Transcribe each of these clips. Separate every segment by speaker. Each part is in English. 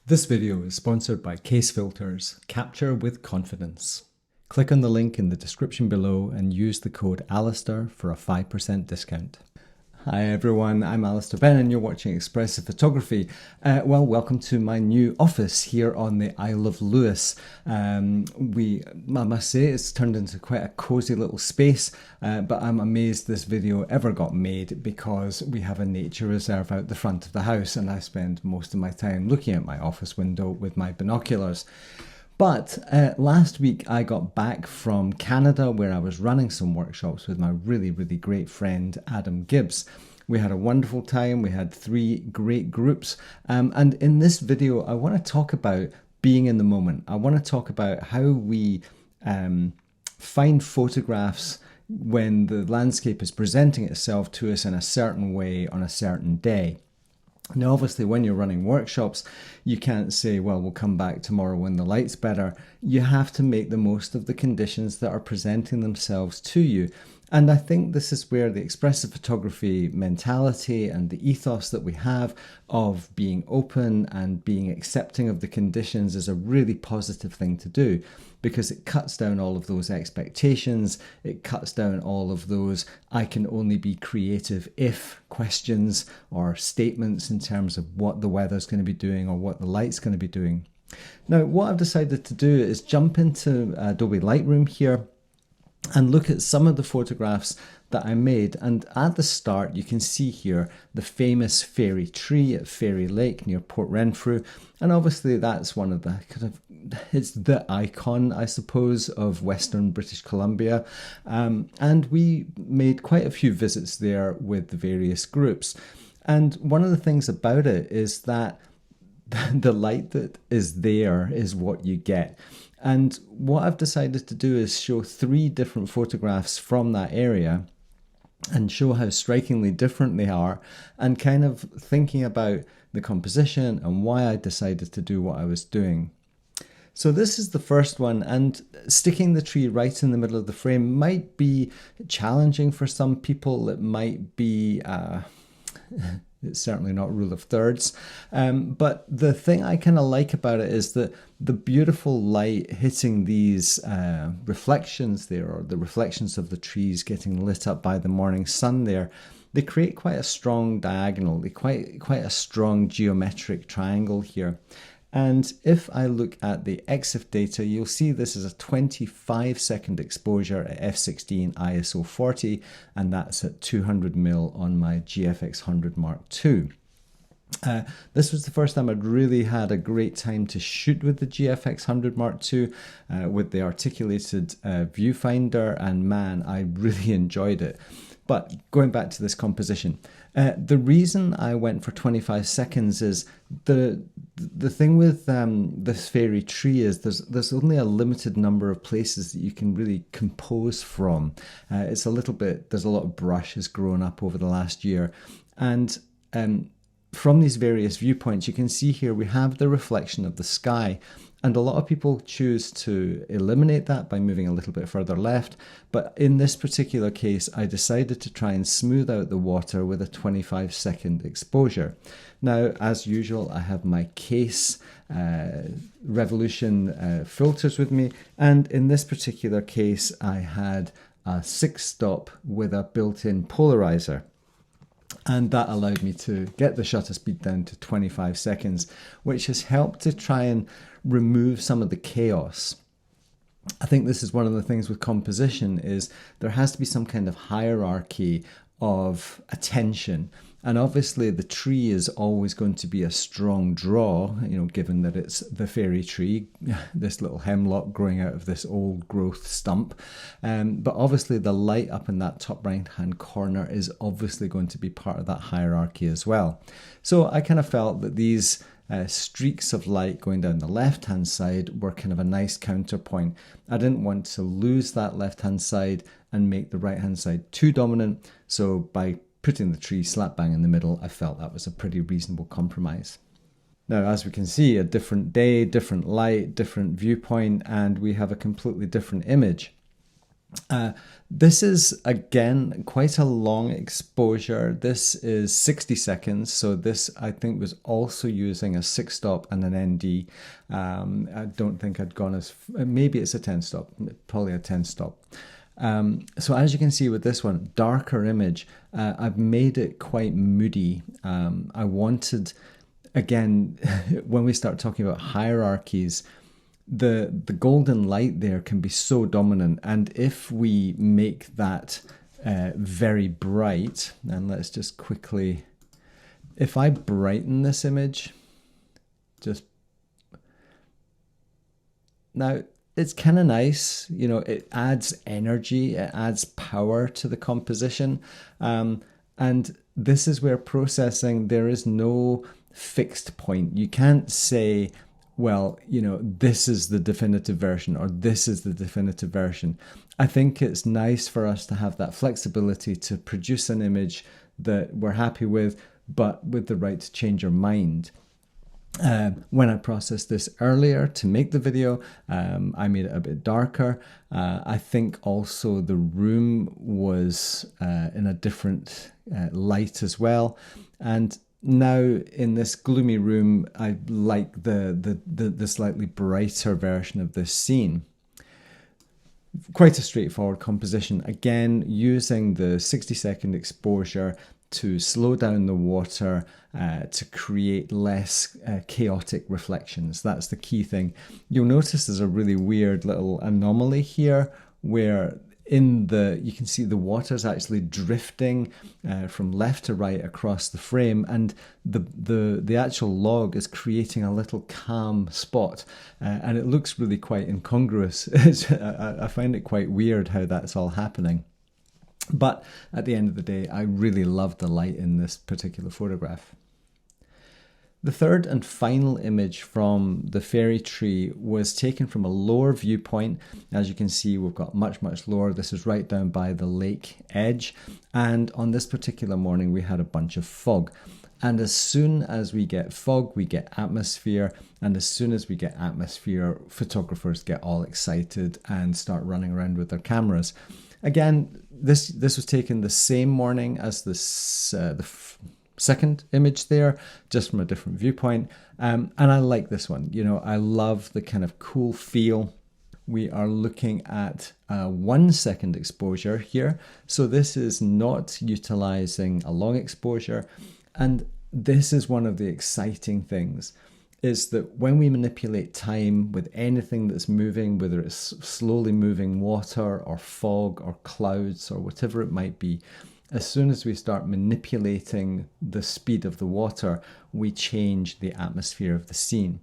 Speaker 1: This video is sponsored by Case Filters, Capture with Confidence. Click on the link in the description below and use the code Alistair for a 5% discount. Hi everyone, I'm Alistair Ben and you're watching Expressive Photography. Welcome to my new office here on the Isle of Lewis. I must say it's turned into quite a cozy little space, but I'm amazed this video ever got made because we have a nature reserve out the front of the house and I spend most of my time looking at my office window with my binoculars. But last week I got back from Canada where I was running some workshops with my really great friend Adam Gibbs. We had a wonderful time. We had 3 great groups. And in this video, I want to talk about being in the moment. I want to talk about how we find photographs when the landscape is presenting itself to us in a certain way on a certain day. Now, obviously, when you're running workshops, you can't say, well, we'll come back tomorrow when the light's better. You have to make the most of the conditions that are presenting themselves to you. And I think this is where the expressive photography mentality and the ethos that we have of being open and being accepting of the conditions is a really positive thing to do, because it cuts down all of those expectations. It cuts down all of those I can only be creative if questions or statements in terms of what the weather's going to be doing or what the light's going to be doing. Now, what I've decided to do is jump into Adobe Lightroom here and look at some of the photographs that I made. And at the start, you can see here the famous fairy tree at Fairy Lake near Port Renfrew. And obviously that's one of the it's the icon, I suppose, of Western British Columbia. And we made quite a few visits there with the various groups. And one of the things about it is that the light that is there is what you get. And what I've decided to do is show 3 different photographs from that area and show how strikingly different they are, and kind of thinking about the composition and why I decided to do what I was doing. So this is the first one, and sticking the tree right in the middle of the frame might be challenging for some people. It might be it's certainly not rule of thirds. But the thing I kind of like about it is that the beautiful light hitting these reflections there, or the reflections of the trees getting lit up by the morning sun there, they create quite a strong diagonal, quite a strong geometric triangle here. And if I look at the EXIF data, you'll see this is a 25-second exposure at f16 ISO 40, and that's at 200mm on my GFX 100 Mark II. This was the first time I'd really had a great time to shoot with the GFX 100 Mark II with the articulated viewfinder, and man, I really enjoyed it. But going back to this composition, the reason I went for 25 seconds is the thing with this fairy tree is there's only a limited number of places that you can really compose from. There's a lot of brush has grown up over the last year, and from these various viewpoints, you can see here we have the reflection of the sky. And a lot of people choose to eliminate that by moving a little bit further left. But in this particular case, I decided to try and smooth out the water with a 25-second exposure. Now, as usual, I have my Case Revolution filters with me. And in this particular case, I had a 6-stop with a built-in polarizer. And that allowed me to get the shutter speed down to 25 seconds, which has helped to try and remove some of the chaos. I think this is one of the things with composition is there has to be some kind of hierarchy of attention. And obviously the tree is always going to be a strong draw, given that it's the fairy tree, this little hemlock growing out of this old growth stump. But obviously the light up in that top right hand corner is obviously going to be part of that hierarchy as well. So I kind of felt that these streaks of light going down the left hand side were kind of a nice counterpoint. I didn't want to lose that left hand side and make the right hand side too dominant. So by putting the tree slap bang in the middle, I felt that was a pretty reasonable compromise. Now, as we can see, a different day, different light, different viewpoint, and we have a completely different image. This is, again, quite a long exposure. This is 60 seconds. So this, I think, was also using a 6-stop and an ND. I don't think I'd gone as... Maybe it's a 10-stop. Probably a 10-stop. So as you can see with this one, darker image, I've made it quite moody. I wanted, again, when we start talking about hierarchies, the golden light there can be so dominant, and if we make that very bright, and let's just quickly, if I brighten this image, just now, it's kind of nice, you know, it adds energy, it adds power to the composition, and this is where processing, there is no fixed point. You can't say, well, you know, this is the definitive version or this is the definitive version. I think it's nice for us to have that flexibility to produce an image that we're happy with, but with the right to change our mind. When I processed this earlier to make the video, I made it a bit darker. I think also the room was in a different light as well. And now in this gloomy room, I like the slightly brighter version of this scene. Quite a straightforward composition. Again, using the 60-second exposure to slow down the water, to create less chaotic reflections. That's the key thing. You'll notice there's a really weird little anomaly here where you can see the water's actually drifting from left to right across the frame, and the actual log is creating a little calm spot, and it looks really quite incongruous. I find it quite weird how that's all happening. But at the end of the day, I really love the light in this particular photograph. The third and final image from the fairy tree was taken from a lower viewpoint. As you can see, we've got much lower. This is right down by the lake edge. And on this particular morning, we had a bunch of fog. And as soon as we get fog, we get atmosphere. And as soon as we get atmosphere, photographers get all excited and start running around with their cameras. Again, this was taken the same morning as the second image there, just from a different viewpoint. And I like this one. You know, I love the kind of cool feel. We are looking at 1 second exposure here. So this is not utilizing a long exposure. And this is one of the exciting things, is that when we manipulate time with anything that's moving, whether it's slowly moving water or fog or clouds or whatever it might be, as soon as we start manipulating the speed of the water, we change the atmosphere of the scene.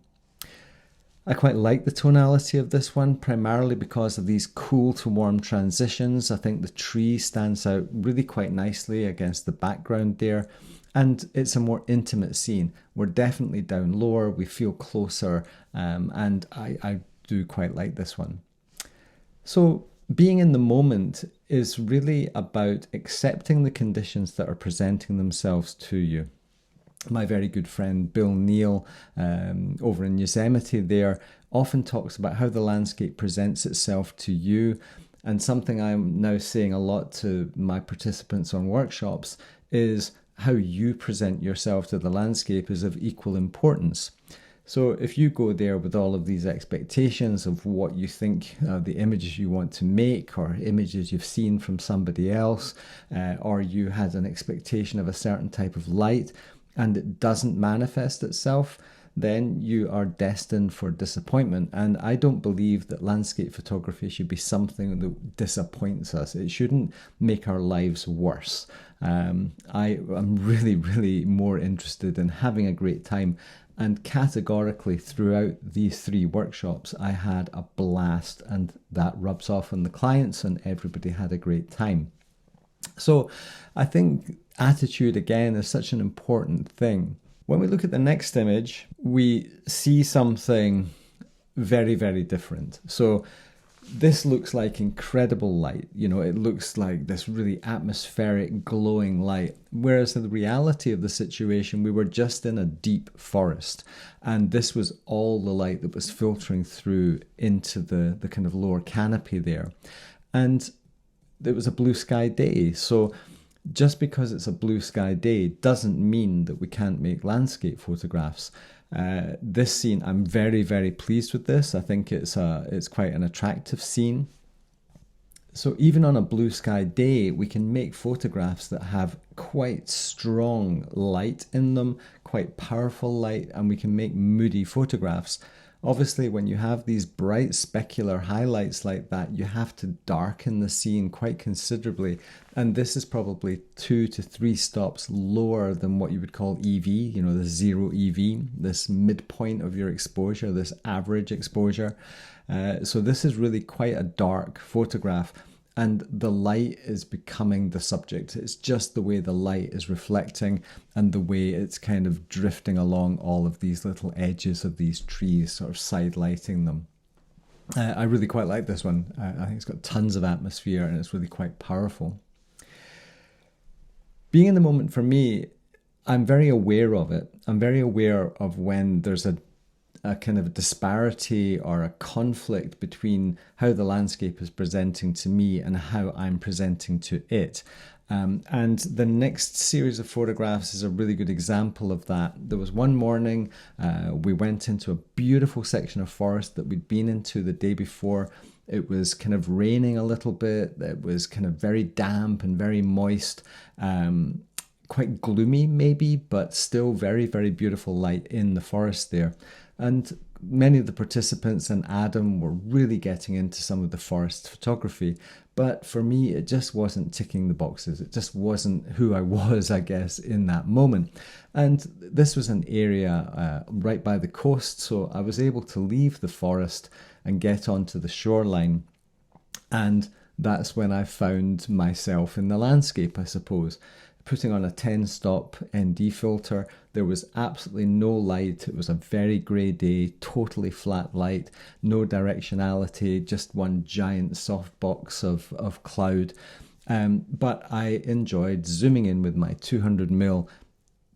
Speaker 1: I quite like the tonality of this one, primarily because of these cool to warm transitions. I think the tree stands out really quite nicely against the background there. And it's a more intimate scene. We're definitely down lower, we feel closer, and I do quite like this one. So being in the moment is really about accepting the conditions that are presenting themselves to you. My very good friend Bill Neal over in Yosemite there often talks about how the landscape presents itself to you. And something I'm now saying a lot to my participants on workshops is how you present yourself to the landscape is of equal importance. So if you go there with all of these expectations of what you think the images you want to make, or images you've seen from somebody else, or you had an expectation of a certain type of light and it doesn't manifest itself, then you are destined for disappointment. And I don't believe that landscape photography should be something that disappoints us. It shouldn't make our lives worse. I am really more interested in having a great time. And categorically throughout these 3 workshops, I had a blast, and that rubs off on the clients and everybody had a great time. So I think attitude, again, is such an important thing. When we look at the next image, we see something very different. So this looks like incredible light. You know, it looks like this really atmospheric, glowing light. Whereas in the reality of the situation, we were just in a deep forest. And this was all the light that was filtering through into the kind of lower canopy there. And it was a blue sky day. So just because it's a blue sky day doesn't mean that we can't make landscape photographs. This scene, I'm very, very pleased with this. I think it's quite an attractive scene. So even on a blue sky day, we can make photographs that have quite strong light in them, quite powerful light, and we can make moody photographs. Obviously, when you have these bright specular highlights like that, you have to darken the scene quite considerably. And this is probably 2 to 3 stops lower than what you would call EV, the zero EV, this midpoint of your exposure, this average exposure. So this is really quite a dark photograph. And the light is becoming the subject. It's just the way the light is reflecting and the way it's kind of drifting along all of these little edges of these trees, sort of side lighting them. I really quite like this one. I think it's got tons of atmosphere and it's really quite powerful. Being in the moment for me, I'm very aware of it. I'm very aware of when there's a kind of a disparity or a conflict between how the landscape is presenting to me and how I'm presenting to it. And the next series of photographs is a really good example of that. There was one morning, we went into a beautiful section of forest that we'd been into the day before. It was kind of raining a little bit. It was kind of very damp and very moist. Quite gloomy maybe, but still very, very beautiful light in the forest there. And many of the participants and Adam were really getting into some of the forest photography. But for me, it just wasn't ticking the boxes. It just wasn't who I was, I guess, in that moment. And this was an area right by the coast, so I was able to leave the forest and get onto the shoreline. And that's when I found myself in the landscape, I suppose. Putting on a 10-stop ND filter, there was absolutely no light. It was a very grey day, totally flat light, no directionality, just one giant softbox of cloud. But I enjoyed zooming in with my 200mm,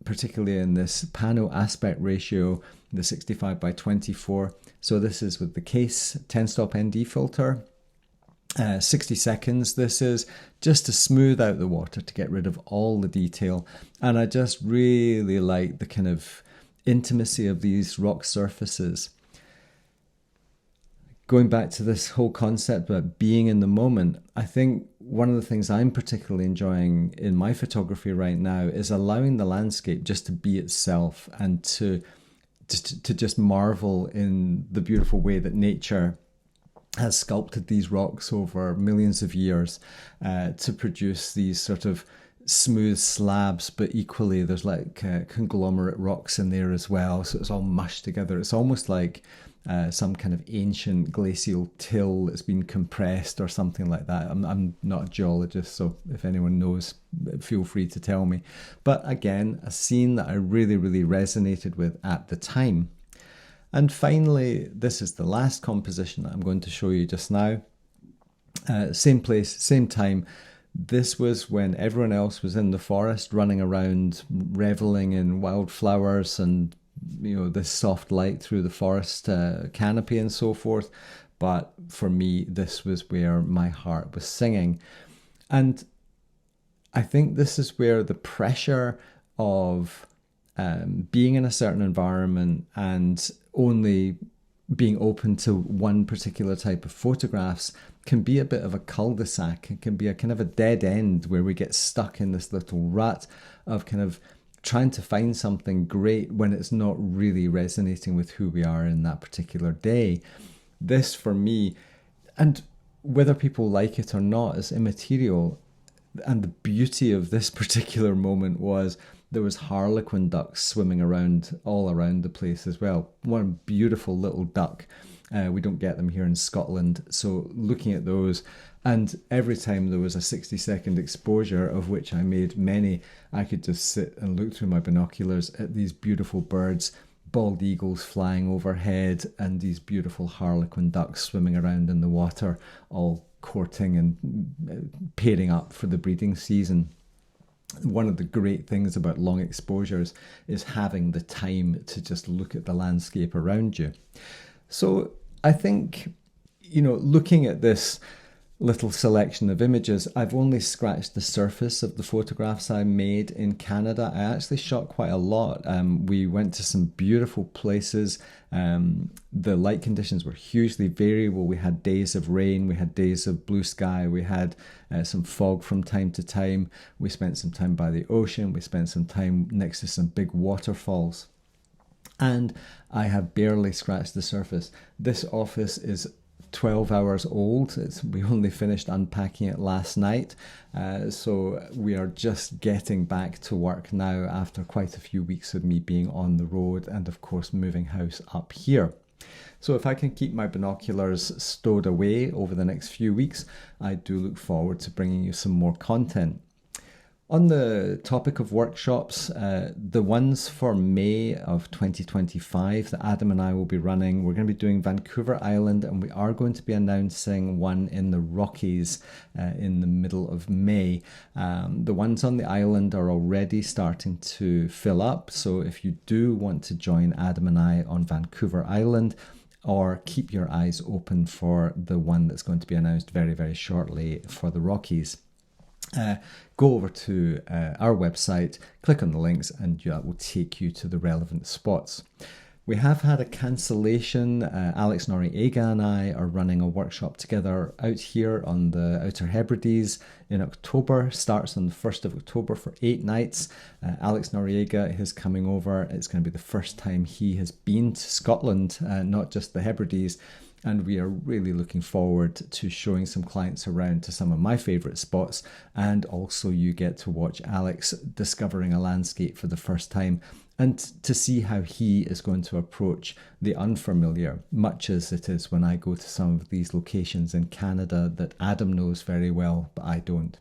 Speaker 1: particularly in this pano aspect ratio, the 65x24. So this is with the Case 10-stop ND filter. 60 seconds this is, just to smooth out the water, to get rid of all the detail. And I just really like the kind of intimacy of these rock surfaces. Going back to this whole concept about being in the moment, I think one of the things I'm particularly enjoying in my photography right now is allowing the landscape just to be itself and to just marvel in the beautiful way that nature has sculpted these rocks over millions of years to produce these sort of smooth slabs, but equally there's like conglomerate rocks in there as well, so it's all mushed together. It's almost like some kind of ancient glacial till that's been compressed or something like that. I'm not a geologist, so if anyone knows, feel free to tell me. But again, a scene that I really, really resonated with at the time. And finally, this is the last composition that I'm going to show you just now. Same place, same time. This was when everyone else was in the forest running around, reveling in wildflowers and, this soft light through the forest canopy and so forth. But for me, this was where my heart was singing. And I think this is where the pressure of being in a certain environment and only being open to one particular type of photographs can be a bit of a cul-de-sac. It can be a kind of a dead end where we get stuck in this little rut of kind of trying to find something great when it's not really resonating with who we are in that particular day. This, for me, and whether people like it or not, is immaterial. And the beauty of this particular moment was there was harlequin ducks swimming around all around the place as well. One beautiful little duck. We don't get them here in Scotland. So looking at those, and every time there was a 60-second exposure, of which I made many, I could just sit and look through my binoculars at these beautiful birds, bald eagles flying overhead, and these beautiful harlequin ducks swimming around in the water, all courting and pairing up for the breeding season. One of the great things about long exposures is having the time to just look at the landscape around you. So I think, looking at this little selection of images. I've only scratched the surface of the photographs I made in Canada. I actually shot quite a lot. We went to some beautiful places. The light conditions were hugely variable. We had days of rain, we had days of blue sky, we had some fog from time to time. We spent some time by the ocean, we spent some time next to some big waterfalls. And I have barely scratched the surface. This office is 12 hours old. We only finished unpacking it last night. So we are just getting back to work now after quite a few weeks of me being on the road and of course moving house up here. So if I can keep my binoculars stowed away over the next few weeks, I do look forward to bringing you some more content. On the topic of workshops, the ones for May of 2025 that Adam and I will be running, we're going to be doing Vancouver Island, and we are going to be announcing one in the Rockies in the middle of May. The ones on the island are already starting to fill up, so if you do want to join Adam and I on Vancouver Island, or keep your eyes open for the one that's going to be announced very, very shortly for the Rockies. Go over to our website, click on the links, and that will take you to the relevant spots. We have had a cancellation. Alex Noriega and I are running a workshop together out here on the Outer Hebrides in October. Starts on the 1st of October for 8 nights. Alex Noriega is coming over. It's going to be the first time he has been to Scotland, not just the Hebrides. And we are really looking forward to showing some clients around to some of my favourite spots, and also you get to watch Alex discovering a landscape for the first time and to see how he is going to approach the unfamiliar, much as it is when I go to some of these locations in Canada that Adam knows very well, but I don't.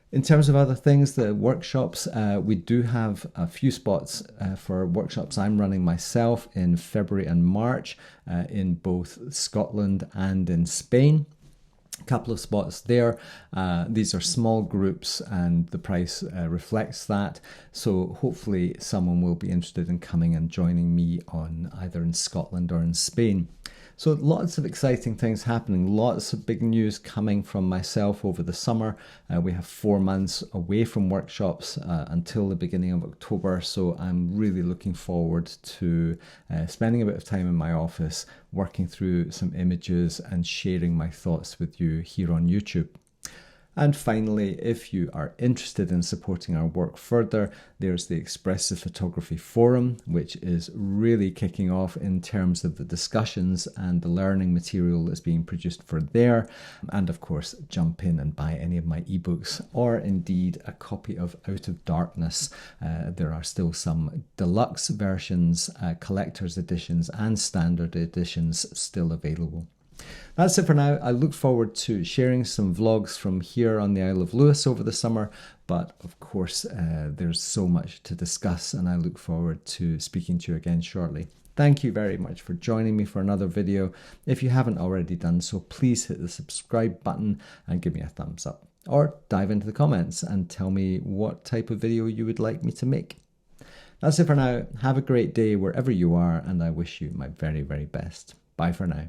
Speaker 1: In terms of other things, the workshops, we do have a few spots for workshops I'm running myself in February and March in both Scotland and in Spain. A couple of spots there. These are small groups and the price reflects that. So hopefully someone will be interested in coming and joining me on either in Scotland or in Spain. So lots of exciting things happening, lots of big news coming from myself over the summer. We have 4 months away from workshops until the beginning of October. So I'm really looking forward to spending a bit of time in my office, working through some images and sharing my thoughts with you here on YouTube. And finally, if you are interested in supporting our work further, there's the Expressive Photography Forum, which is really kicking off in terms of the discussions and the learning material that's being produced for there. And of course, jump in and buy any of my ebooks, or indeed a copy of Out of Darkness. There are still some deluxe versions, collector's editions and standard editions still available. That's it for now. I look forward to sharing some vlogs from here on the Isle of Lewis over the summer, but of course there's so much to discuss, and I look forward to speaking to you again shortly. Thank you very much for joining me for another video. If you haven't already done so, please hit the subscribe button and give me a thumbs up, or dive into the comments and tell me what type of video you would like me to make. That's it for now. Have a great day wherever you are, and I wish you my very, very best. Bye for now.